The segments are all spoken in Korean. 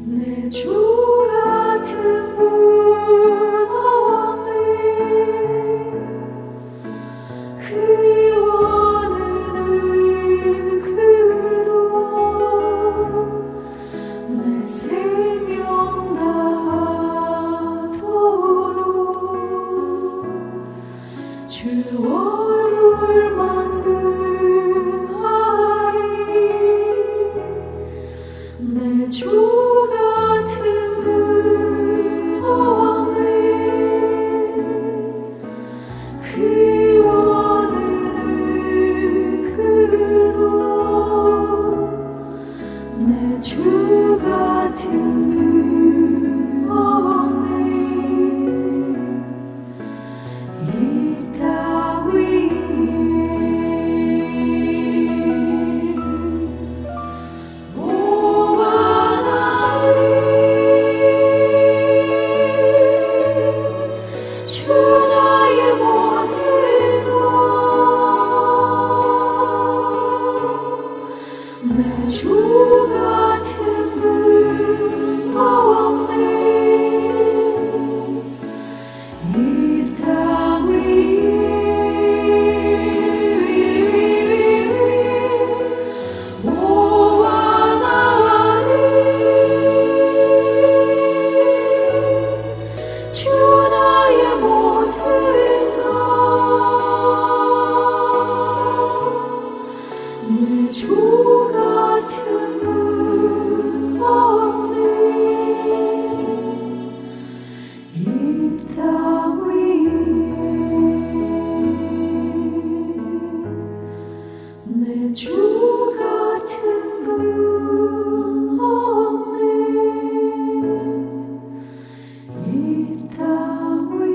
내 주 같은 분 없네. 그원을 그도 내 생명 다하도록 주 얼굴만 그하리. 내 주 같은 분 없네. 그원을 그도 내 주 같은 분 없네. 이 땅 위에 오만하리. 주 나의 모든 것 내 주 같은 분 없네. 이 땅 위에 오만하리. 주 나의 모든 것 내 주 같은 분 없네. 이 땅 위에 내 주 같은 분 없네. 이 땅 위에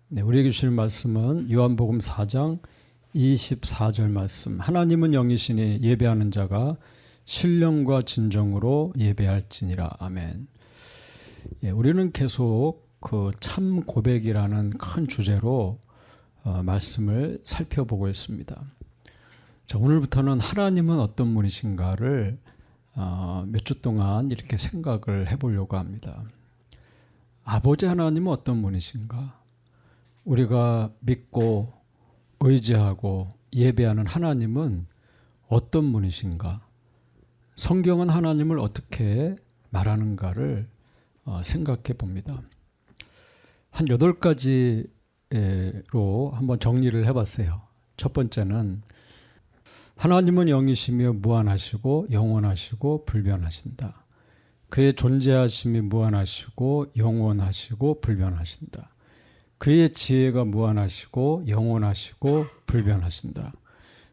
네, 우리에게 주실 말씀은 요한복음 4장 24절 말씀. 하나님은 영이시니 예배하는 자가 신령과 진정으로 예배할지니라. 아멘. 예, 우리는 계속 그 참 고백이라는 큰 주제로 말씀을 살펴보고 있습니다. 자, 오늘부터는 하나님은 어떤 분이신가를 몇 주 동안 이렇게 생각을 해보려고 합니다. 아버지 하나님은 어떤 분이신가? 우리가 믿고 의지하고 예배하는 하나님은 어떤 분이신가? 성경은 하나님을 어떻게 말하는가를 생각해 봅니다. 한 8가지로 한번 정리를 해봤어요. 첫 번째는 하나님은 영이시며 무한하시고 영원하시고 불변하신다. 그의 존재하심이 무한하시고 영원하시고 불변하신다. 그의 지혜가 무한하시고 영원하시고 불변하신다.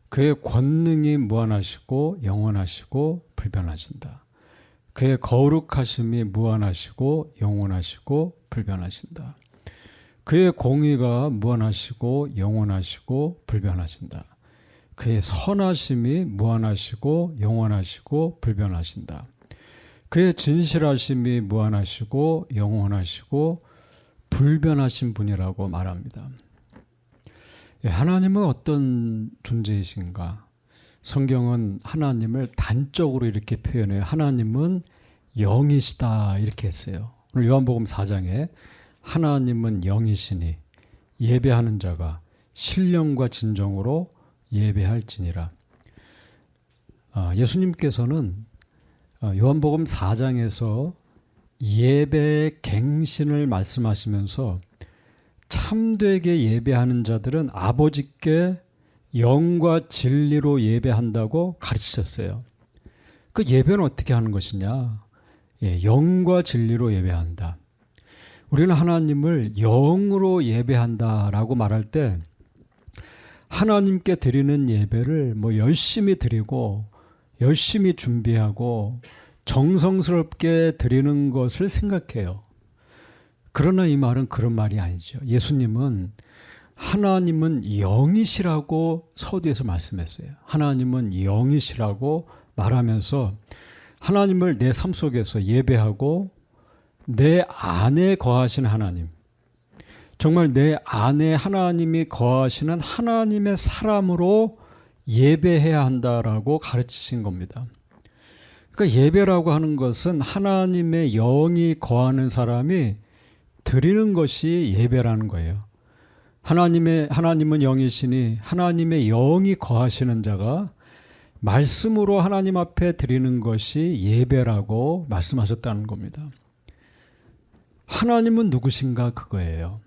그의 권능이 무한하시고 영원하시고 불변하신다. 그의 거룩하심이 무한하시고 영원하시고 불변하신다. 그의 공의가 무한하시고 영원하시고 불변하신다. 그의 선하심이 무한하시고 영원하시고 불변하신다. 그의 진실하심이 무한하시고 영원하시고 불변하신 분이라고 말합니다. 하나님은 어떤 존재이신가? 성경은 하나님을 단적으로 이렇게 표현해요. 하나님은 영이시다 이렇게 했어요. 오늘 요한복음 4장에 하나님은 영이시니 예배하는 자가 신령과 진정으로 예배할지니라. 예수님께서는 요한복음 4장에서 예배의 갱신을 말씀하시면서 참되게 예배하는 자들은 아버지께 영과 진리로 예배한다고 가르치셨어요. 그 예배는 어떻게 하는 것이냐? 영과 진리로 예배한다. 우리는 하나님을 영으로 예배한다라고 말할 때 하나님께 드리는 예배를 열심히 드리고 열심히 준비하고 정성스럽게 드리는 것을 생각해요. 그러나 이 말은 그런 말이 아니죠. 예수님은 하나님은 영이시라고 서두에서 말씀했어요. 하나님은 영이시라고 말하면서 하나님을 내 삶 속에서 예배하고 내 안에 거하신 하나님, 정말 내 안에 하나님이 거하시는 하나님의 사람으로 예배해야 한다라고 가르치신 겁니다. 그러니까 예배라고 하는 것은 하나님의 영이 거하는 사람이 드리는 것이 예배라는 거예요. 하나님은 영이시니 하나님의 영이 거하시는 자가 말씀으로 하나님 앞에 드리는 것이 예배라고 말씀하셨다는 겁니다. 하나님은 누구신가 그거예요.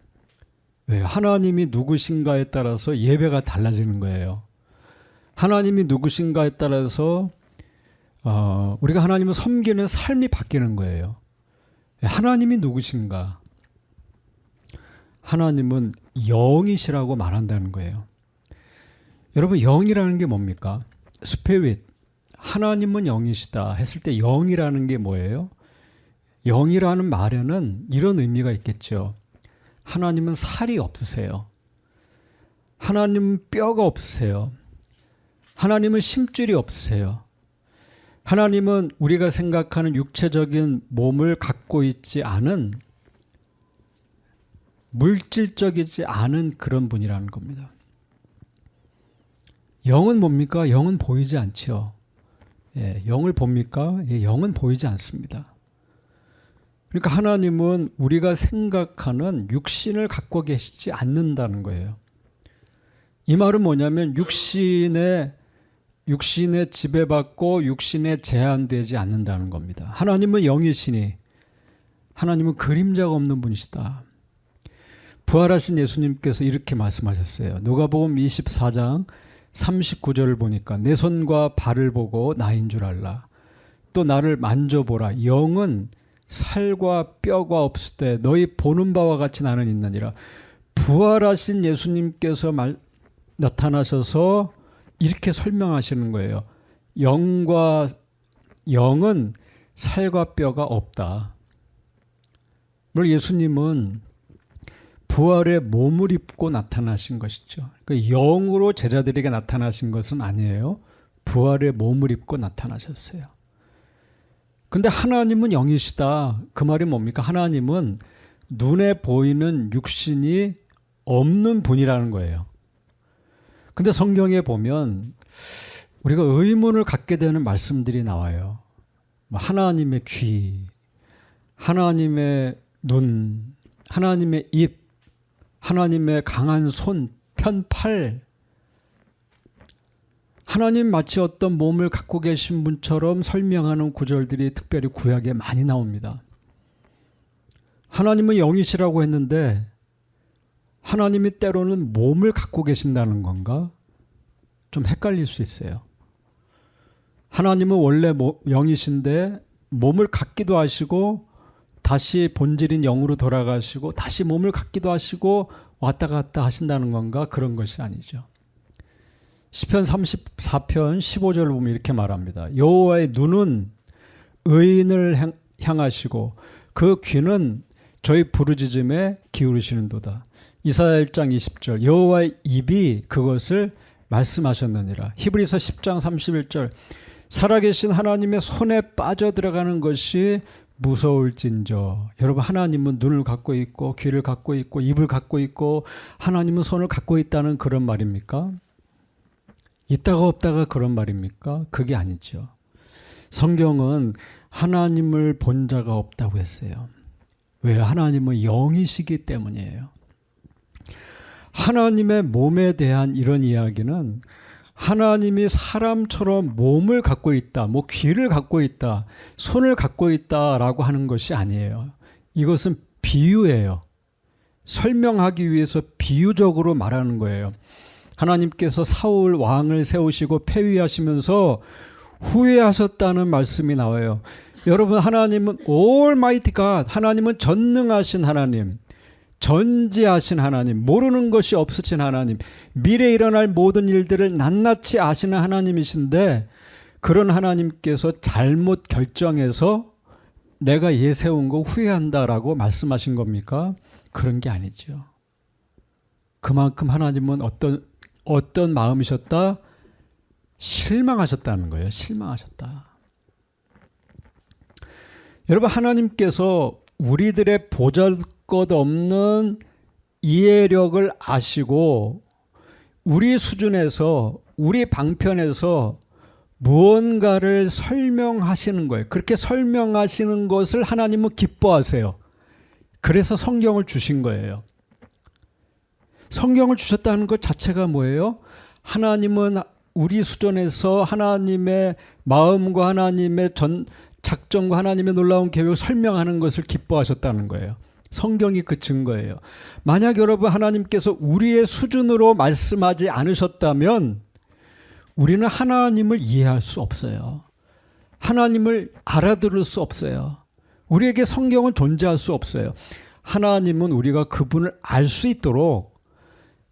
왜? 하나님이 누구신가에 따라서 예배가 달라지는 거예요. 하나님이 누구신가에 따라서 우리가 하나님을 섬기는 삶이 바뀌는 거예요. 하나님이 누구신가? 하나님은 영이시라고 말한다는 거예요. 여러분, 영이라는 게 뭡니까? 스피릿, 하나님은 영이시다 했을 때 영이라는 게 뭐예요? 영이라는 말에는 이런 의미가 있겠죠. 하나님은 살이 없으세요. 하나님은 뼈가 없으세요. 하나님은 심줄이 없으세요. 하나님은 우리가 생각하는 육체적인 몸을 갖고 있지 않은, 물질적이지 않은 그런 분이라는 겁니다. 영은 뭡니까? 영은 보이지 않죠. 영을 봅니까? 영은 보이지 않습니다. 그러니까 하나님은 우리가 생각하는 육신을 갖고 계시지 않는다는 거예요. 이 말은 뭐냐면 육신에 지배받고 육신에 제한되지 않는다는 겁니다. 하나님은 영이시니 하나님은 그림자가 없는 분이시다. 부활하신 예수님께서 이렇게 말씀하셨어요. 누가복음 24장 39절을 보니까 내 손과 발을 보고 나인 줄 알라. 또 나를 만져보라. 영은 살과 뼈가 없을 때 너희 보는 바와 같이 나는 있느니라. 부활하신 예수님께서 나타나셔서 이렇게 설명하시는 거예요. 영은 살과 뼈가 없다. 물론 예수님은 부활의 몸을 입고 나타나신 것이죠. 그러니까 영으로 제자들에게 나타나신 것은 아니에요. 부활의 몸을 입고 나타나셨어요. 근데 하나님은 영이시다. 그 말이 뭡니까? 하나님은 눈에 보이는 육신이 없는 분이라는 거예요. 근데 성경에 보면 우리가 의문을 갖게 되는 말씀들이 나와요. 하나님의 귀, 하나님의 눈, 하나님의 입, 하나님의 강한 손, 편팔. 하나님 마치 어떤 몸을 갖고 계신 분처럼 설명하는 구절들이 특별히 구약에 많이 나옵니다. 하나님은 영이시라고 했는데 하나님이 때로는 몸을 갖고 계신다는 건가? 좀 헷갈릴 수 있어요. 하나님은 원래 영이신데 몸을 갖기도 하시고 다시 본질인 영으로 돌아가시고 다시 몸을 갖기도 하시고 왔다 갔다 하신다는 건가? 그런 것이 아니죠. 시편 34편 15절을 보면 이렇게 말합니다. 여호와의 눈은 의인을 향하시고 그 귀는 저희 부르짖음에 기울이시는도다. 이사야 1장 20절 여호와의 입이 그것을 말씀하셨느니라. 히브리서 10장 31절 살아계신 하나님의 손에 빠져들어가는 것이 무서울진저. 여러분, 하나님은 눈을 갖고 있고 귀를 갖고 있고 입을 갖고 있고 하나님은 손을 갖고 있다는 그런 말입니까? 있다가 없다가 그런 말입니까? 그게 아니죠. 성경은 하나님을 본 자가 없다고 했어요. 왜? 하나님은 영이시기 때문이에요. 하나님의 몸에 대한 이런 이야기는 하나님이 사람처럼 몸을 갖고 있다, 귀를 갖고 있다, 손을 갖고 있다라고 하는 것이 아니에요. 이것은 비유예요. 설명하기 위해서 비유적으로 말하는 거예요. 하나님께서 사울 왕을 세우시고 폐위하시면서 후회하셨다는 말씀이 나와요. 여러분, 하나님은 Almighty God, 하나님은 전능하신 하나님, 전지하신 하나님, 모르는 것이 없으신 하나님, 미래에 일어날 모든 일들을 낱낱이 아시는 하나님이신데 그런 하나님께서 잘못 결정해서 내가 얘 세운 거 후회한다라고 말씀하신 겁니까? 그런 게 아니죠. 그만큼 하나님은 어떤 마음이셨다? 실망하셨다는 거예요. 실망하셨다. 여러분, 하나님께서 우리들의 보잘것없는 이해력을 아시고 우리 수준에서 우리 방편에서 무언가를 설명하시는 거예요. 그렇게 설명하시는 것을 하나님은 기뻐하세요. 그래서 성경을 주신 거예요. 성경을 주셨다는 것 자체가 뭐예요? 하나님은 우리 수준에서 하나님의 마음과 하나님의 작정과 하나님의 놀라운 계획을 설명하는 것을 기뻐하셨다는 거예요. 성경이 그 증거예요. 만약 여러분 하나님께서 우리의 수준으로 말씀하지 않으셨다면 우리는 하나님을 이해할 수 없어요. 하나님을 알아들을 수 없어요. 우리에게 성경은 존재할 수 없어요. 하나님은 우리가 그분을 알 수 있도록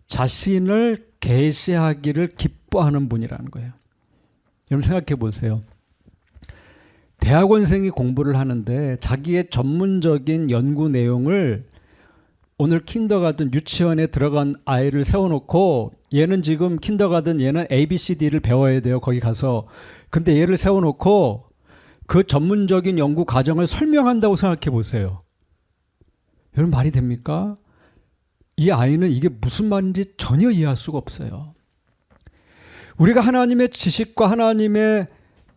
자신을 계시하기를 기뻐하는 분이라는 거예요. 여러분 생각해 보세요. 대학원생이 공부를 하는데 자기의 전문적인 연구 내용을 오늘 킨더가든 유치원에 들어간 아이를 세워놓고 얘는 지금 킨더가든 얘는 ABCD를 배워야 돼요. 거기 가서. 근데 얘를 세워놓고 그 전문적인 연구 과정을 설명한다고 생각해 보세요. 여러분 말이 됩니까? 이 아이는 이게 무슨 말인지 전혀 이해할 수가 없어요. 우리가 하나님의 지식과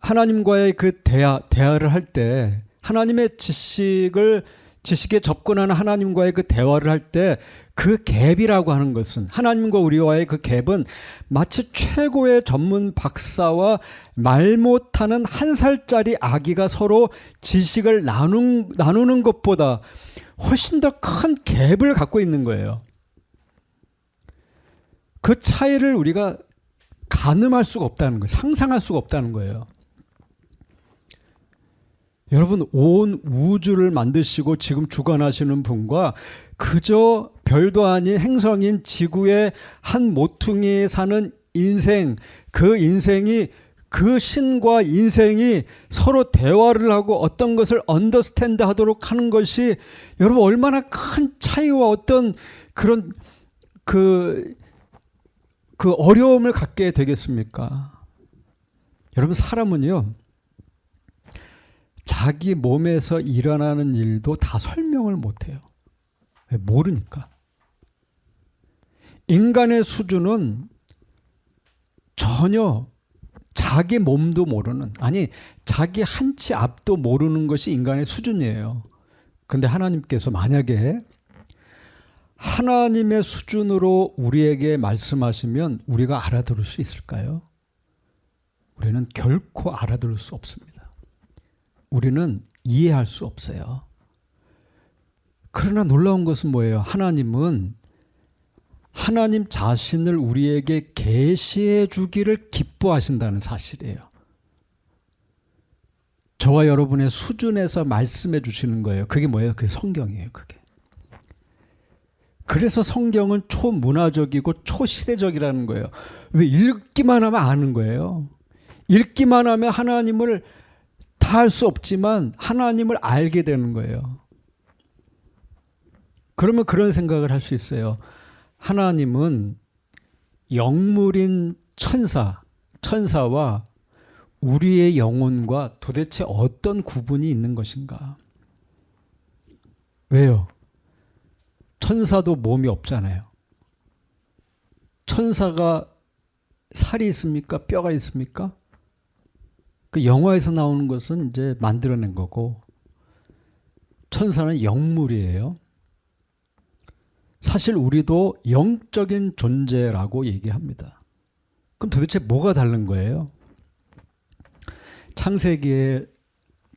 하나님과의 그 대화를 할 때 하나님의 지식에 접근하는 하나님과의 그 대화를 할 때 그 갭이라고 하는 것은 하나님과 우리와의 그 갭은 마치 최고의 전문 박사와 말 못하는 1살짜리 아기가 서로 지식을 나누는 것보다 훨씬 더 큰 갭을 갖고 있는 거예요. 그 차이를 우리가 가늠할 수가 없다는 거예요. 상상할 수가 없다는 거예요. 여러분 온 우주를 만드시고 지금 주관하시는 분과 그저 별도 아닌 행성인 지구의 한 모퉁이에 사는 인생, 그 인생이 그 신과 인생이 서로 대화를 하고 어떤 것을 언더스탠드 하도록 하는 것이 여러분 얼마나 큰 차이와 어떤 그런 그 어려움을 갖게 되겠습니까? 여러분 사람은요 자기 몸에서 일어나는 일도 다 설명을 못해요. 왜? 모르니까. 인간의 수준은 전혀 자기 몸도 모르는, 아니 자기 한 치 앞도 모르는 것이 인간의 수준이에요. 근데 하나님께서 만약에 하나님의 수준으로 우리에게 말씀하시면 우리가 알아들을 수 있을까요? 우리는 결코 알아들을 수 없습니다. 우리는 이해할 수 없어요. 그러나 놀라운 것은 뭐예요? 하나님은 하나님 자신을 우리에게 계시해 주기를 기뻐하신다는 사실이에요. 저와 여러분의 수준에서 말씀해 주시는 거예요. 그게 뭐예요? 그게 성경이에요. 그게. 그래서 성경은 초문화적이고 초시대적이라는 거예요. 왜? 읽기만 하면 아는 거예요. 읽기만 하면 하나님을 다 할 수 없지만 하나님을 알게 되는 거예요. 그러면 그런 생각을 할 수 있어요. 하나님은 영물인 천사와 우리의 영혼과 도대체 어떤 구분이 있는 것인가? 왜요? 천사도 몸이 없잖아요. 천사가 살이 있습니까? 뼈가 있습니까? 그 영화에서 나오는 것은 이제 만들어낸 거고 천사는 영물이에요. 사실 우리도 영적인 존재라고 얘기합니다. 그럼 도대체 뭐가 다른 거예요? 창세기의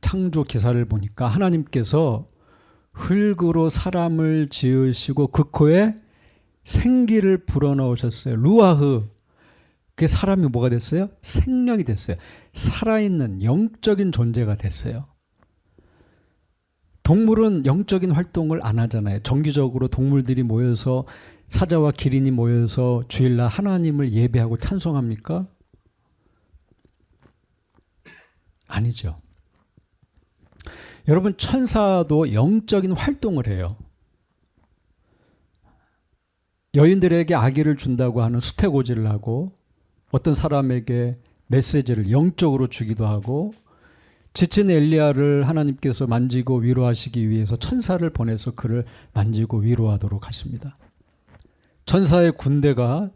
창조 기사를 보니까 하나님께서 흙으로 사람을 지으시고 그 코에 생기를 불어넣으셨어요. 루아흐. 그게 사람이 뭐가 됐어요? 생명이 됐어요. 살아있는 영적인 존재가 됐어요. 동물은 영적인 활동을 안 하잖아요. 정기적으로 동물들이 모여서 사자와 기린이 모여서 주일날 하나님을 예배하고 찬송합니까? 아니죠. 여러분 천사도 영적인 활동을 해요. 여인들에게 아기를 준다고 하는 수태고지를 하고 어떤 사람에게 메시지를 영적으로 주기도 하고 지친 엘리야를 하나님께서 만지고 위로하시기 위해서 천사를 보내서 그를 만지고 위로하도록 하십니다. 천사의 군대가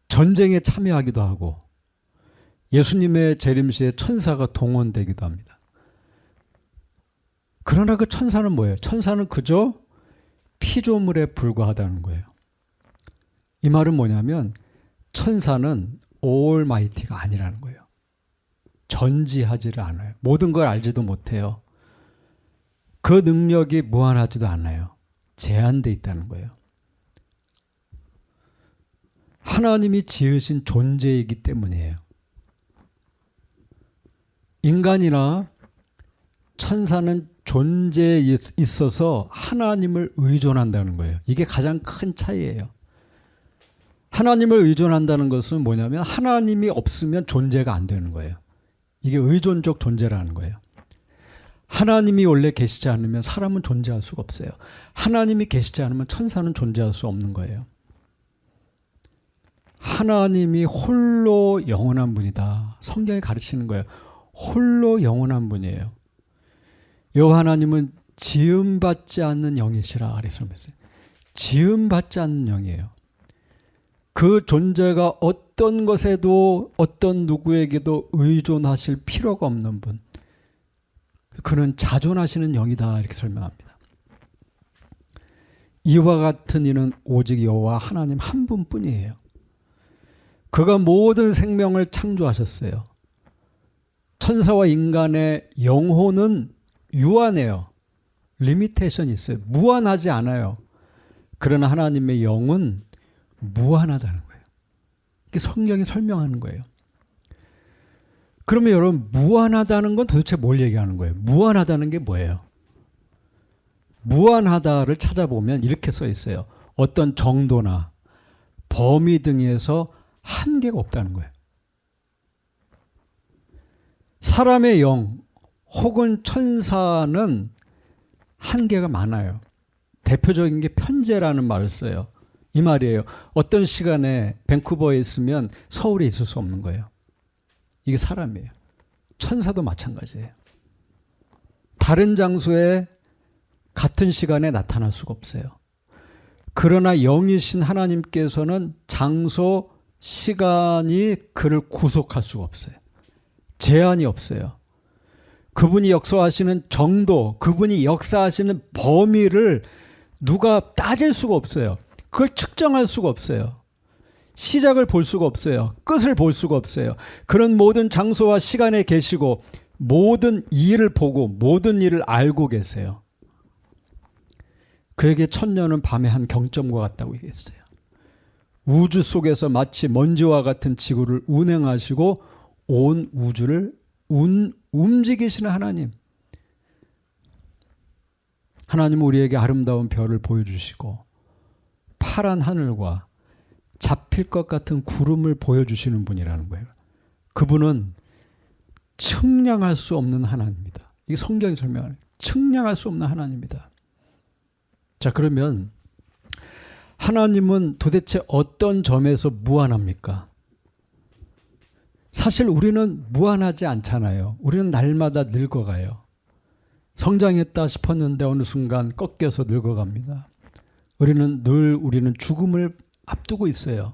전쟁에 참여하기도 하고 예수님의 재림시에 천사가 동원되기도 합니다. 그러나 그 천사는 뭐예요? 천사는 그저 피조물에 불과하다는 거예요. 이 말은 뭐냐면 천사는 올마이티가 아니라는 거예요. 전지하지를 않아요. 모든 걸 알지도 못해요. 그 능력이 무한하지도 않아요. 제한되어 있다는 거예요. 하나님이 지으신 존재이기 때문이에요. 인간이나 천사는 존재에 있어서 하나님을 의존한다는 거예요. 이게 가장 큰 차이예요. 하나님을 의존한다는 것은 뭐냐면 하나님이 없으면 존재가 안 되는 거예요. 이게 의존적 존재라는 거예요. 하나님이 원래 계시지 않으면 사람은 존재할 수가 없어요. 하나님이 계시지 않으면 천사는 존재할 수 없는 거예요. 하나님이 홀로 영원한 분이다. 성경이 가르치는 거예요. 홀로 영원한 분이에요. 여호와 하나님은 지음받지 않는 영이시라 그랬어요. 지음받지 않는 영이에요. 그 존재가 어떤 것에도 어떤 누구에게도 의존하실 필요가 없는 분. 그는 자존하시는 영이다 이렇게 설명합니다. 이와 같은 이는 오직 여호와 하나님 한 분뿐이에요. 그가 모든 생명을 창조하셨어요. 천사와 인간의 영혼은 유한해요. 리미테이션이 있어요. 무한하지 않아요. 그러나 하나님의 영은 무한하다는 거예요. 이게 성경이 설명하는 거예요. 그러면 여러분 무한하다는 건 도대체 뭘 얘기하는 거예요? 무한하다는 게 뭐예요? 무한하다를 찾아보면 이렇게 써 있어요. 어떤 정도나 범위 등에서 한계가 없다는 거예요. 사람의 영 혹은 천사는 한계가 많아요. 대표적인 게 편재라는 말을 써요. 이 말이에요. 어떤 시간에 밴쿠버에 있으면 서울에 있을 수 없는 거예요. 이게 사람이에요. 천사도 마찬가지예요. 다른 장소에 같은 시간에 나타날 수가 없어요. 그러나 영이신 하나님께서는 장소, 시간이 그를 구속할 수가 없어요. 제한이 없어요. 그분이 역사하시는 정도, 그분이 역사하시는 범위를 누가 따질 수가 없어요. 그걸 측정할 수가 없어요. 시작을 볼 수가 없어요. 끝을 볼 수가 없어요. 그런 모든 장소와 시간에 계시고 모든 일을 보고 모든 일을 알고 계세요. 그에게 천년은 밤의 한 경점과 같다고 얘기했어요. 우주 속에서 마치 먼지와 같은 지구를 운행하시고 온 우주를 움직이시는 하나님. 하나님은 우리에게 아름다운 별을 보여주시고 파란 하늘과 잡힐 것 같은 구름을 보여주시는 분이라는 거예요. 그분은 측량할 수 없는 하나님입니다. 이게 성경이 설명하는 거예요. 측량할 수 없는 하나님입니다. 자, 그러면 하나님은 도대체 어떤 점에서 무한합니까? 사실 우리는 무한하지 않잖아요. 우리는 날마다 늙어가요. 성장했다 싶었는데 어느 순간 꺾여서 늙어갑니다. 우리는 죽음을 앞두고 있어요.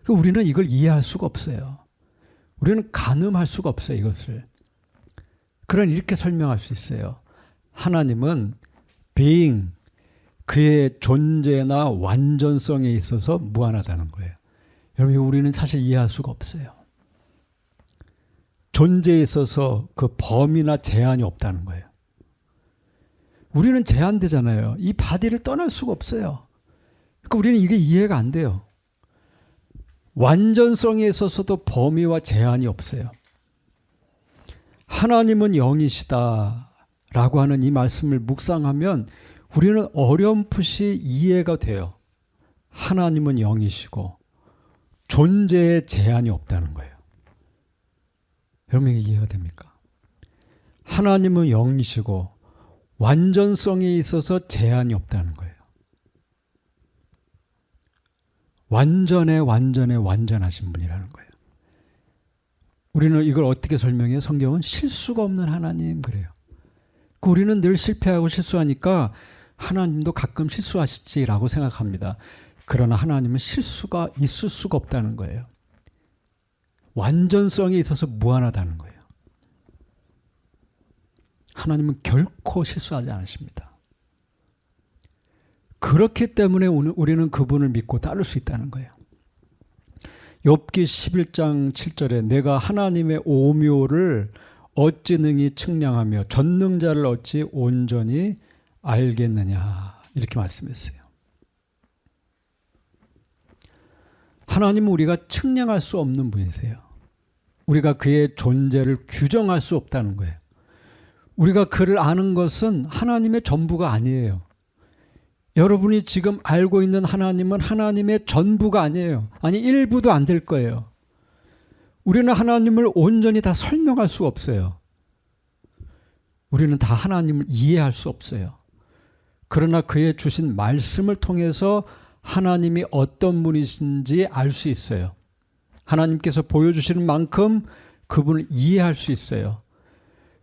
우리는 이걸 이해할 수가 없어요. 우리는 가늠할 수가 없어요, 이것을. 그러니 이렇게 설명할 수 있어요. 하나님은 being, 그의 존재나 완전성에 있어서 무한하다는 거예요. 여러분, 우리는 사실 이해할 수가 없어요. 존재에 있어서 그 범위나 제한이 없다는 거예요. 우리는 제한되잖아요. 이 바디를 떠날 수가 없어요. 그러니까 우리는 이게 이해가 안 돼요. 완전성에 있어서도 범위와 제한이 없어요. 하나님은 영이시다 라고 하는 이 말씀을 묵상하면 우리는 어렴풋이 이해가 돼요. 하나님은 영이시고 존재에 제한이 없다는 거예요. 여러분, 이게 이해가 됩니까? 하나님은 영이시고 완전성에 있어서 제한이 없다는 거예요. 완전하신 분이라는 거예요. 우리는 이걸 어떻게 설명해요? 성경은 실수가 없는 하나님 그래요. 우리는 늘 실패하고 실수하니까 하나님도 가끔 실수하시지라고 생각합니다. 그러나 하나님은 실수가 있을 수가 없다는 거예요. 완전성에 있어서 무한하다는 거예요. 하나님은 결코 실수하지 않으십니다. 그렇기 때문에 우리는 그분을 믿고 따를 수 있다는 거예요. 욥기 11장 7절에 내가 하나님의 오묘를 어찌 능히 측량하며 전능자를 어찌 온전히 알겠느냐 이렇게 말씀했어요. 하나님은 우리가 측량할 수 없는 분이세요. 우리가 그의 존재를 규정할 수 없다는 거예요. 우리가 그를 아는 것은 하나님의 전부가 아니에요. 여러분이 지금 알고 있는 하나님은 하나님의 전부가 아니에요. 아니 일부도 안 될 거예요. 우리는 하나님을 온전히 다 설명할 수 없어요. 우리는 다 하나님을 이해할 수 없어요. 그러나 그의 주신 말씀을 통해서 하나님이 어떤 분이신지 알 수 있어요. 하나님께서 보여주시는 만큼 그분을 이해할 수 있어요.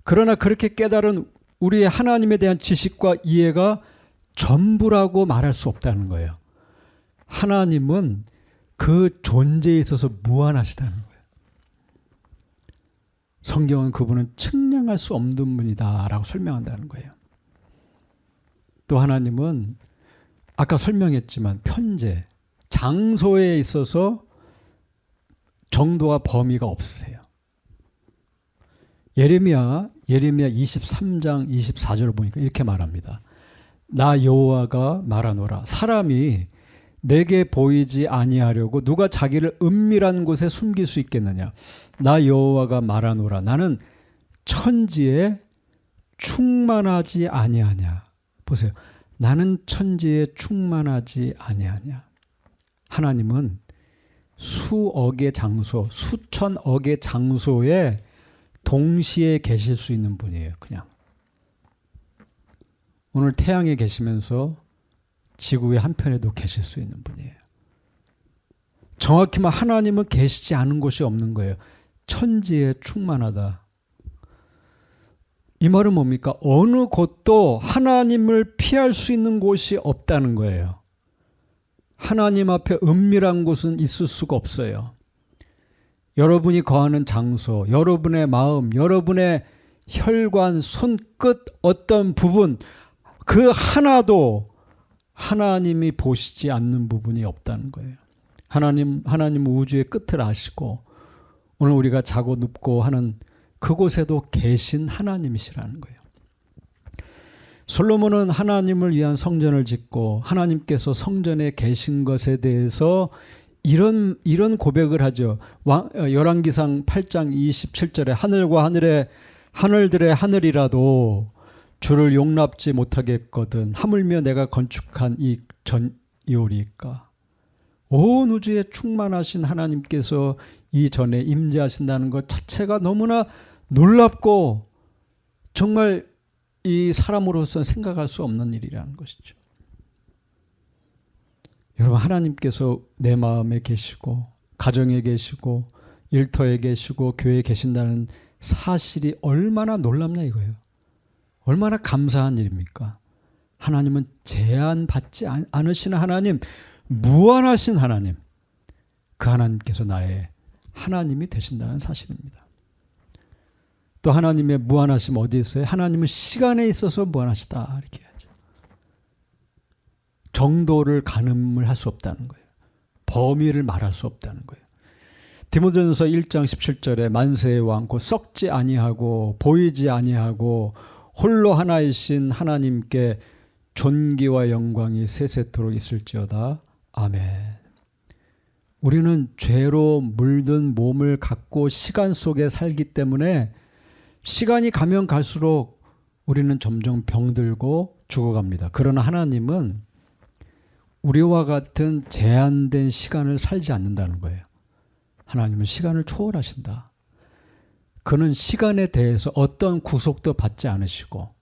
그러나 그렇게 깨달은 우리의 하나님에 대한 지식과 이해가 전부라고 말할 수 없다는 거예요. 하나님은 그 존재에 있어서 무한하시다는 거예요. 성경은 그분은 측량할 수 없는 분이다라고 설명한다는 거예요. 또 하나님은 아까 설명했지만 편재, 장소에 있어서 정도와 범위가 없으세요. 예레미야 23장 24절을 보니까 이렇게 말합니다. 나 여호와가 말하노라. 사람이 내게 보이지 아니하려고 누가 자기를 은밀한 곳에 숨길 수 있겠느냐. 나 여호와가 말하노라. 나는 천지에 충만하지 아니하냐. 보세요. 나는 천지에 충만하지 아니하냐. 하나님은 수억의 장소, 수천억의 장소에 동시에 계실 수 있는 분이에요. 그냥. 오늘 태양에 계시면서 지구의 한편에도 계실 수 있는 분이에요. 정확히 말하면 하나님은 계시지 않은 곳이 없는 거예요. 천지에 충만하다. 이 말은 뭡니까? 어느 곳도 하나님을 피할 수 있는 곳이 없다는 거예요. 하나님 앞에 은밀한 곳은 있을 수가 없어요. 여러분이 거하는 장소, 여러분의 마음, 여러분의 혈관, 손끝 어떤 부분 그 하나도 하나님이 보시지 않는 부분이 없다는 거예요. 하나님은 우주의 끝을 아시고 오늘 우리가 자고 눕고 하는 그곳에도 계신 하나님이시라는 거예요. 솔로몬은 하나님을 위한 성전을 짓고 하나님께서 성전에 계신 것에 대해서 이런 고백을 하죠. 열왕기상 8장 27절에 하늘과 하늘들의 하늘이라도 주를 용납지 못하겠거든 하물며 내가 건축한 이 전이오리까. 온 우주에 충만하신 하나님께서 이 전에 임재하신다는 것 자체가 너무나 놀랍고 정말 이 사람으로서 생각할 수 없는 일이라는 것이죠. 여러분 하나님께서 내 마음에 계시고 가정에 계시고 일터에 계시고 교회에 계신다는 사실이 얼마나 놀랍냐 이거예요. 얼마나 감사한 일입니까? 하나님은 제한받지 않으시는 하나님, 무한하신 하나님, 그 하나님께서 나의 하나님이 되신다는 사실입니다. 또 하나님의 무한하심 어디에 있어요? 하나님은 시간에 있어서 무한하시다 이렇게 하죠. 정도를 가늠을 할 수 없다는 거예요. 범위를 말할 수 없다는 거예요. 디모데전서 1장 17절에 만세의 왕 곧 썩지 아니하고 보이지 아니하고 홀로 하나이신 하나님께 존귀와 영광이 세세토록 있을지어다. 아멘. 우리는 죄로 물든 몸을 갖고 시간 속에 살기 때문에 시간이 가면 갈수록 우리는 점점 병들고 죽어갑니다. 그러나 하나님은 우리와 같은 제한된 시간을 살지 않는다는 거예요. 하나님은 시간을 초월하신다. 그는 시간에 대해서 어떤 구속도 받지 않으시고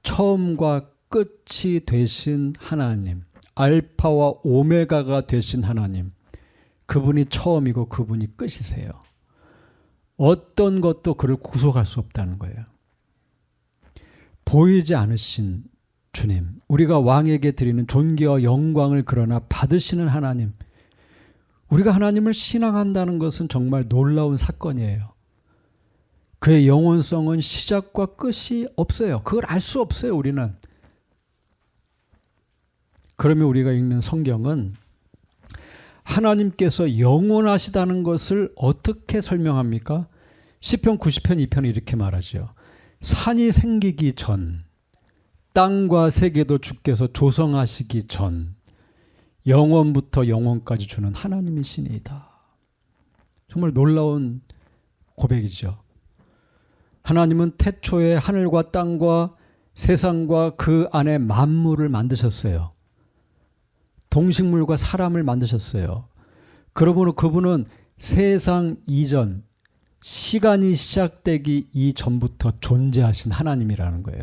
처음과 끝이 되신 하나님, 알파와 오메가가 되신 하나님, 그분이 처음이고 그분이 끝이세요. 어떤 것도 그를 구속할 수 없다는 거예요. 보이지 않으신 주님, 우리가 왕에게 드리는 존귀와 영광을 그러나 받으시는 하나님, 우리가 하나님을 신앙한다는 것은 정말 놀라운 사건이에요. 그의 영원성은 시작과 끝이 없어요. 그걸 알 수 없어요, 우리는. 그러면 우리가 읽는 성경은 하나님께서 영원하시다는 것을 어떻게 설명합니까? 시편 90편 2편이 이렇게 말하죠. 산이 생기기 전, 땅과 세계도 주께서 조성하시기 전, 영원부터 영원까지 주는 하나님이시니이다. 정말 놀라운 고백이죠. 하나님은 태초에 하늘과 땅과 세상과 그 안에 만물을 만드셨어요. 동식물과 사람을 만드셨어요. 그러므로 그분은 세상 이전, 시간이 시작되기 이전부터 존재하신 하나님이라는 거예요.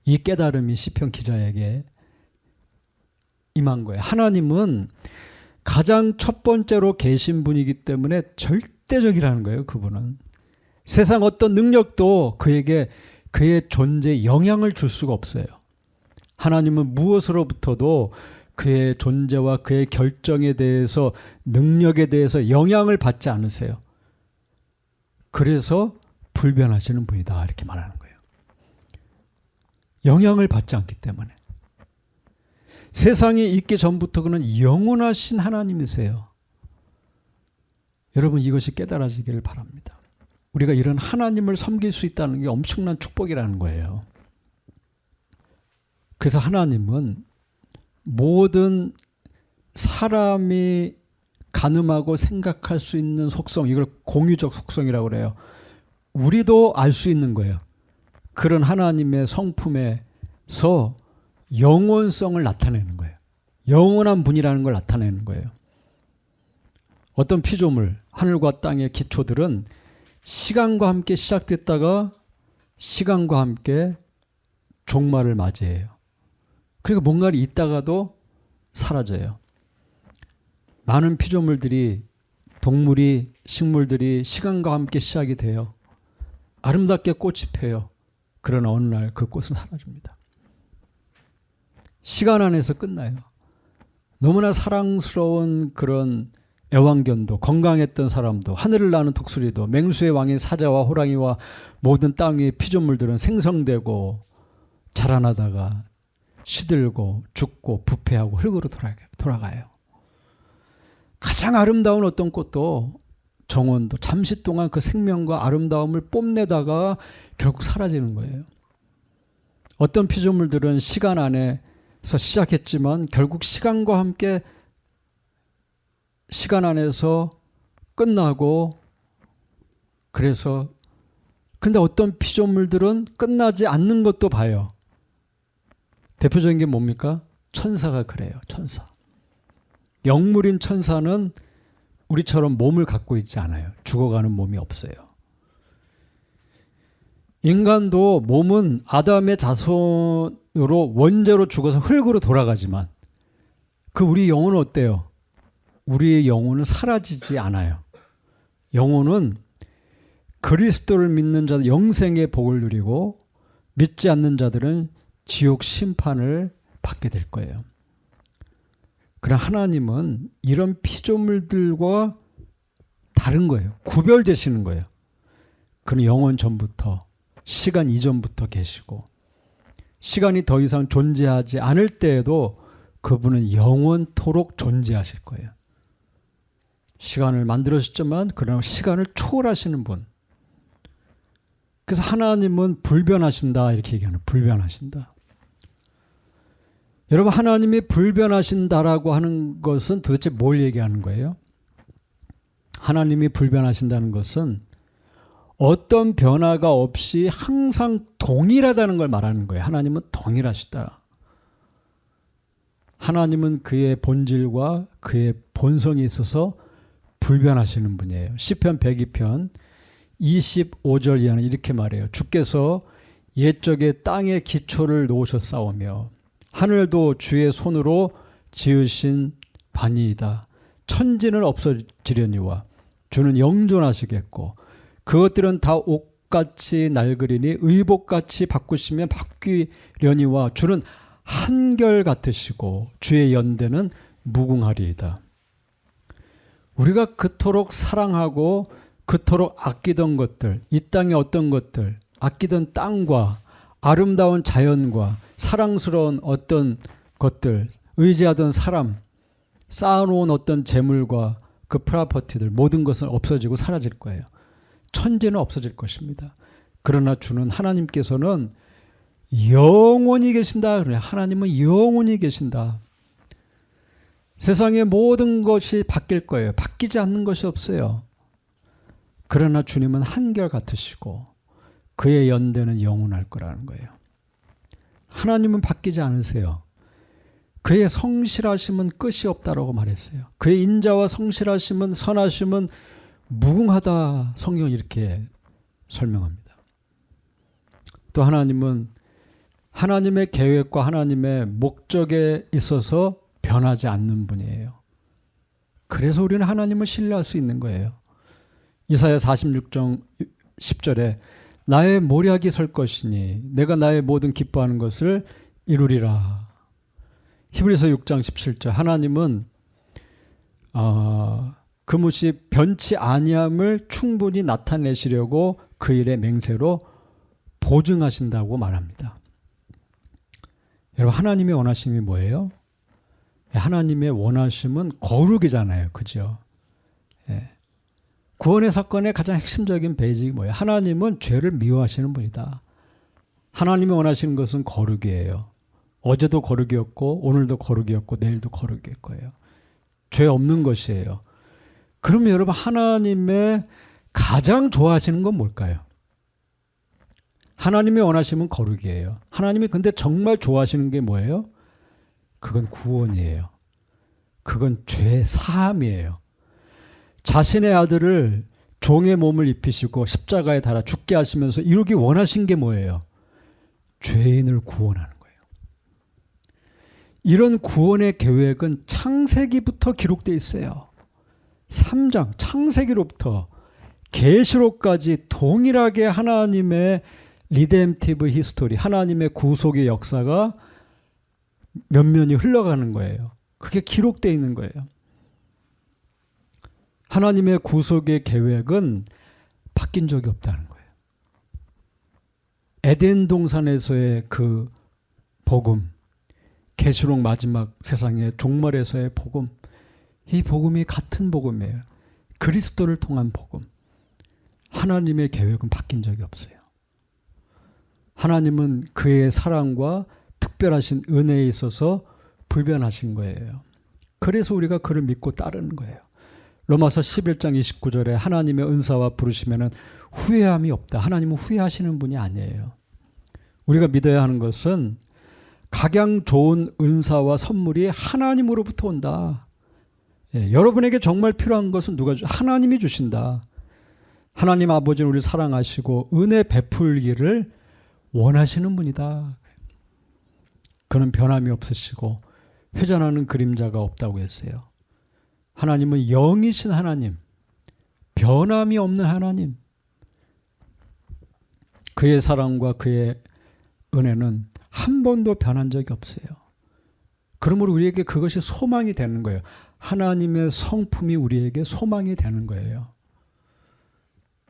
이 깨달음이 시편 기자에게 임한 거예요. 하나님은 가장 첫 번째로 계신 분이기 때문에 절대적이라는 거예요. 그분은. 세상 어떤 능력도 그에게 그의 존재에 영향을 줄 수가 없어요. 하나님은 무엇으로부터도 그의 존재와 그의 결정에 대해서, 능력에 대해서 영향을 받지 않으세요. 그래서 불변하시는 분이다, 이렇게 말하는 거예요. 영향을 받지 않기 때문에. 세상이 있기 전부터 그는 영원하신 하나님이세요. 여러분, 이것이 깨달아지기를 바랍니다. 우리가 이런 하나님을 섬길 수 있다는 게 엄청난 축복이라는 거예요. 그래서 하나님은 모든 사람이 가늠하고 생각할 수 있는 속성, 이걸 공유적 속성이라고 그래요. 우리도 알 수 있는 거예요. 그런 하나님의 성품에서 영원성을 나타내는 거예요. 영원한 분이라는 걸 나타내는 거예요. 어떤 피조물, 하늘과 땅의 기초들은 시간과 함께 시작됐다가 시간과 함께 종말을 맞이해요. 그러니까 뭔가를 있다가도 사라져요. 많은 피조물들이, 동물이, 식물들이 시간과 함께 시작이 돼요. 아름답게 꽃이 펴요. 그러나 어느 날 그 꽃은 사라집니다. 시간 안에서 끝나요. 너무나 사랑스러운 그런 애완견도, 건강했던 사람도, 하늘을 나는 독수리도, 맹수의 왕인 사자와 호랑이와 모든 땅 위의 피조물들은 생성되고 자라나다가 시들고 죽고 부패하고 흙으로 돌아가요. 가장 아름다운 어떤 꽃도, 정원도 잠시 동안 그 생명과 아름다움을 뽐내다가 결국 사라지는 거예요. 어떤 피조물들은 시간 안에서 시작했지만 결국 시간과 함께 시간 안에서 끝나고, 그래서 근데 어떤 피조물들은 끝나지 않는 것도 봐요. 대표적인 게 뭡니까? 천사가 그래요. 천사. 영물인 천사는 우리처럼 몸을 갖고 있지 않아요. 죽어가는 몸이 없어요. 인간도 몸은 아담의 자손으로 원죄로 죽어서 흙으로 돌아가지만 그 우리 영혼은 어때요? 우리의 영혼은 사라지지 않아요. 영혼은 그리스도를 믿는 자들 영생의 복을 누리고, 믿지 않는 자들은 지옥 심판을 받게 될 거예요. 그러나 하나님은 이런 피조물들과 다른 거예요. 구별되시는 거예요. 그는 영원 전부터, 시간 이전부터 계시고, 시간이 더 이상 존재하지 않을 때에도 그분은 영원토록 존재하실 거예요. 시간을 만들었지만 그러나 시간을 초월하시는 분. 그래서 하나님은 불변하신다, 이렇게 얘기하는, 불변하신다. 여러분, 하나님이 불변하신다라고 하는 것은 도대체 뭘 얘기하는 거예요? 하나님이 불변하신다는 것은 어떤 변화가 없이 항상 동일하다는 걸 말하는 거예요. 하나님은 동일하시다. 하나님은 그의 본질과 그의 본성이 있어서 불변하시는 분이에요. 시편 102편 25절 이하는 이렇게 말해요. 주께서 옛적에 땅의 기초를 놓으셨사오며 하늘도 주의 손으로 지으신 반이이다. 천지는 없어지려니와 주는 영존하시겠고 그것들은 다 복같이 낡으리니 의복같이 바꾸시면 바뀌려니와 주는 한결 같으시고 주의 연대는 무궁하리이다. 우리가 그토록 사랑하고 그토록 아끼던 것들, 이 땅의 어떤 것들, 아끼던 땅과 아름다운 자연과 사랑스러운 어떤 것들, 의지하던 사람, 쌓아놓은 어떤 재물과 그 프로퍼티들, 모든 것은 없어지고 사라질 거예요. 천지는 없어질 것입니다. 그러나 주는 하나님께서는 영원히 계신다. 그래. 하나님은 영원히 계신다. 세상의 모든 것이 바뀔 거예요. 바뀌지 않는 것이 없어요. 그러나 주님은 한결 같으시고 그의 연대는 영원할 거라는 거예요. 하나님은 바뀌지 않으세요. 그의 성실하심은 끝이 없다라고 말했어요. 그의 인자와 성실하심은 선하심은 무궁하다. 성경은 이렇게 설명합니다. 또 하나님은 하나님의 계획과 하나님의 목적에 있어서 변하지 않는 분이에요. 그래서 우리는 하나님을 신뢰할 수 있는 거예요. 이사야 46장 10절에 나의 모략이 설 것이니 내가 나의 모든 기뻐하는 것을 이루리라. 히브리서 6장 17절 하나님은 그무시 변치 아니함을 충분히 나타내시려고 그 일의 맹세로 보증하신다고 말합니다. 여러분 하나님의 원하심이 뭐예요? 하나님의 원하심은 거룩이잖아요. 그죠? 예. 구원의 사건의 가장 핵심적인 베이직이 뭐예요? 하나님은 죄를 미워하시는 분이다. 하나님이 원하시는 것은 거룩이에요. 어제도 거룩이었고 오늘도 거룩이었고 내일도 거룩일 거예요. 죄 없는 것이에요. 그러면 여러분 하나님의 가장 좋아하시는 건 뭘까요? 하나님이 원하시면 거룩이에요. 하나님이 근데 정말 좋아하시는 게 뭐예요? 그건 구원이에요. 그건 죄 사함이에요. 자신의 아들을 종의 몸을 입히시고 십자가에 달아 죽게 하시면서 이루기 원하신 게 뭐예요? 죄인을 구원하는 거예요. 이런 구원의 계획은 창세기부터 기록되어 있어요. 3장 창세기로부터 계시록까지 동일하게 하나님의 리뎀티브 히스토리, 하나님의 구속의 역사가 면면이 흘러가는 거예요. 그게 기록되어 있는 거예요. 하나님의 구속의 계획은 바뀐 적이 없다는 거예요. 에덴 동산에서의 그 복음, 계시록 마지막 세상의 종말에서의 복음, 이 복음이 같은 복음이에요. 그리스도를 통한 복음. 하나님의 계획은 바뀐 적이 없어요. 하나님은 그의 사랑과 특별하신 은혜에 있어서 불변하신 거예요. 그래서 우리가 그를 믿고 따르는 거예요. 로마서 11장 29절에 하나님의 은사와 부르시면은 후회함이 없다. 하나님은 후회하시는 분이 아니에요. 우리가 믿어야 하는 것은 각양 좋은 은사와 선물이 하나님으로부터 온다. 예, 여러분에게 정말 필요한 것은 누가 하나님이 주신다. 하나님 아버지는 우리를 사랑하시고 은혜 베풀기를 원하시는 분이다. 그는 변함이 없으시고 회전하는 그림자가 없다고 했어요. 하나님은 영이신 하나님, 변함이 없는 하나님. 그의 사랑과 그의 은혜는 한 번도 변한 적이 없어요. 그러므로 우리에게 그것이 소망이 되는 거예요. 하나님의 성품이 우리에게 소망이 되는 거예요.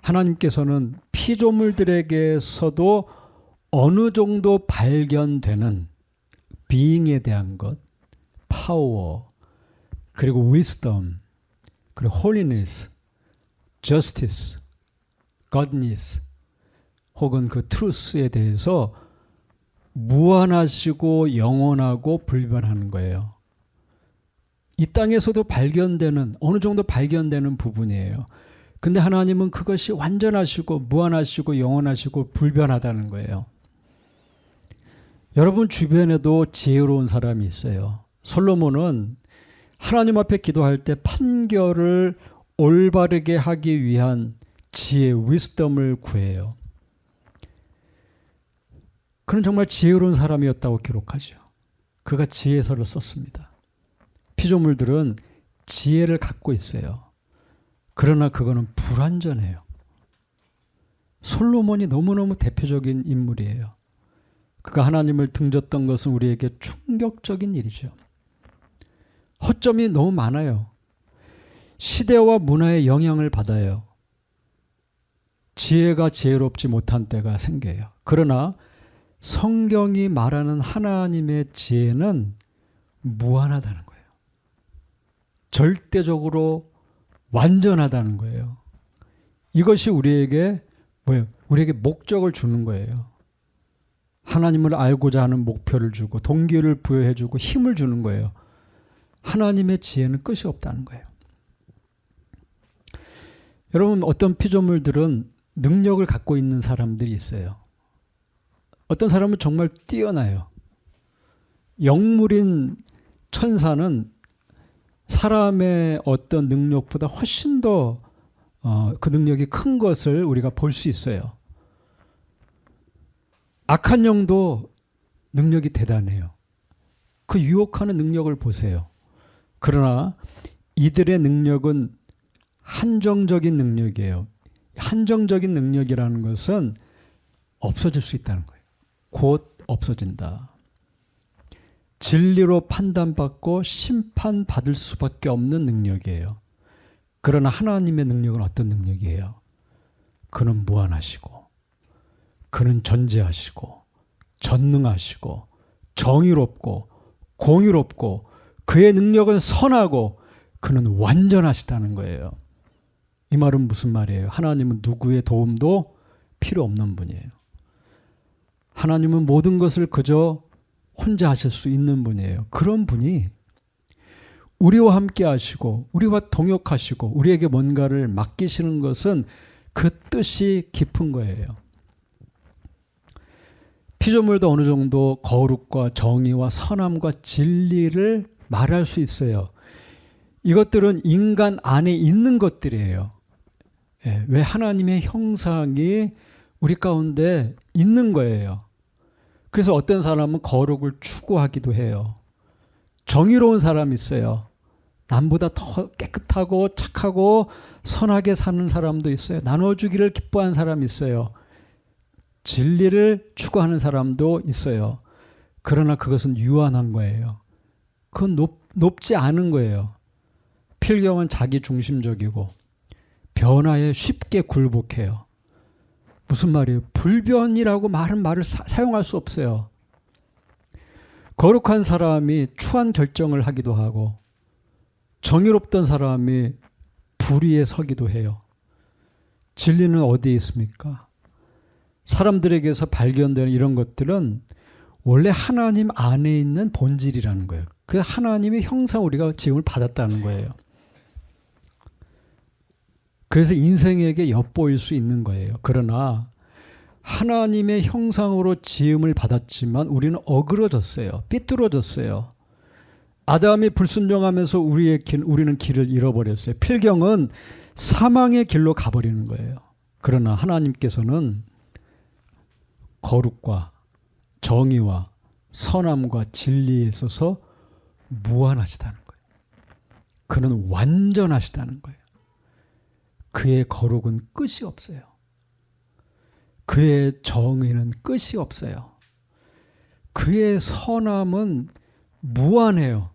하나님께서는 피조물들에게서도 어느 정도 발견되는 being에 대한 것, 파워, 그리고 wisdom, 그리고 holiness, justice, godness, 혹은 그 truth에 대해서 무한하시고 영원하고 불변하는 거예요. 이 땅에서도 발견되는, 어느 정도 발견되는 부분이에요. 근데 하나님은 그것이 완전하시고 무한하시고 영원하시고 불변하다는 거예요. 여러분 주변에도 지혜로운 사람이 있어요. 솔로몬은 하나님 앞에 기도할 때 판결을 올바르게 하기 위한 지혜, 위스덤을 구해요. 그는 정말 지혜로운 사람이었다고 기록하죠. 그가 지혜서를 썼습니다. 피조물들은 지혜를 갖고 있어요. 그러나 그거는 불완전해요. 솔로몬이 너무너무 대표적인 인물이에요. 그가 하나님을 등졌던 것은 우리에게 충격적인 일이죠. 허점이 너무 많아요. 시대와 문화의 영향을 받아요. 지혜가 지혜롭지 못한 때가 생겨요. 그러나 성경이 말하는 하나님의 지혜는 무한하다는 거예요. 절대적으로 완전하다는 거예요. 이것이 우리에게 뭐예요? 우리에게 목적을 주는 거예요. 하나님을 알고자 하는 목표를 주고 동기를 부여해주고 힘을 주는 거예요. 하나님의 지혜는 끝이 없다는 거예요. 여러분, 어떤 피조물들은 능력을 갖고 있는 사람들이 있어요. 어떤 사람은 정말 뛰어나요. 영물인 천사는 사람의 어떤 능력보다 훨씬 더 그 능력이 큰 것을 우리가 볼 수 있어요. 악한 영도 능력이 대단해요. 그 유혹하는 능력을 보세요. 그러나 이들의 능력은 한정적인 능력이에요. 한정적인 능력이라는 것은 없어질 수 있다는 거예요. 곧 없어진다. 진리로 판단받고 심판받을 수밖에 없는 능력이에요. 그러나 하나님의 능력은 어떤 능력이에요? 그는 무한하시고, 그는 전지하시고, 전능하시고, 정의롭고, 공의롭고, 그의 능력은 선하고, 그는 완전하시다는 거예요. 이 말은 무슨 말이에요? 하나님은 누구의 도움도 필요 없는 분이에요. 하나님은 모든 것을 그저 혼자 하실 수 있는 분이에요. 그런 분이 우리와 함께 하시고 우리와 동역하시고 우리에게 뭔가를 맡기시는 것은 그 뜻이 깊은 거예요. 피조물도 어느 정도 거룩과 정의와 선함과 진리를 말할 수 있어요. 이것들은 인간 안에 있는 것들이에요. 왜 하나님의 형상이 우리 가운데 있는 거예요. 그래서 어떤 사람은 거룩을 추구하기도 해요. 정의로운 사람이 있어요. 남보다 더 깨끗하고 착하고 선하게 사는 사람도 있어요. 나눠주기를 기뻐하는 사람이 있어요. 진리를 추구하는 사람도 있어요. 그러나 그것은 유한한 거예요. 그건 높지 않은 거예요. 필경은 자기 중심적이고 변화에 쉽게 굴복해요. 무슨 말이에요? 불변이라고 말을 사용할 수 없어요. 거룩한 사람이 추한 결정을 하기도 하고 정의롭던 사람이 불의에 서기도 해요. 진리는 어디에 있습니까? 사람들에게서 발견되는 이런 것들은 원래 하나님 안에 있는 본질이라는 거예요. 그 하나님의 형상 우리가 지음을 받았다는 거예요. 그래서 인생에게 엿보일 수 있는 거예요. 그러나 하나님의 형상으로 지음을 받았지만 우리는 어그러졌어요. 삐뚤어졌어요. 아담이 불순종하면서 우리는 길을 잃어버렸어요. 필경은 사망의 길로 가버리는 거예요. 그러나 하나님께서는 거룩과 정의와 선함과 진리에 있어서 무한하시다는 거예요. 그는 완전하시다는 거예요. 그의 거룩은 끝이 없어요. 그의 정의는 끝이 없어요. 그의 선함은 무한해요.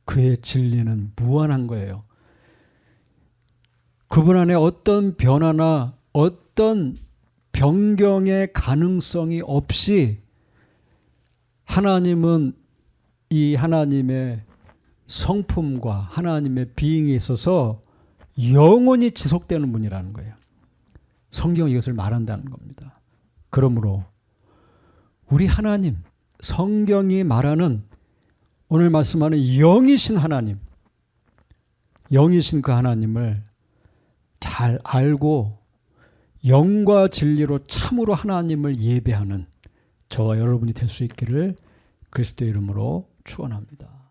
그의 진리는 무한한 거예요. 그분 안에 어떤 변화나 어떤 변경의 가능성이 없이 하나님은 이 하나님의 성품과 하나님의 비잉에 있어서 영원히 지속되는 분이라는 거예요. 성경이 이것을 말한다는 겁니다. 그러므로 우리 하나님, 성경이 말하는 오늘 말씀하는 영이신 하나님, 영이신 그 하나님을 잘 알고 영과 진리로 참으로 하나님을 예배하는 저와 여러분이 될 수 있기를 그리스도의 이름으로 축원합니다.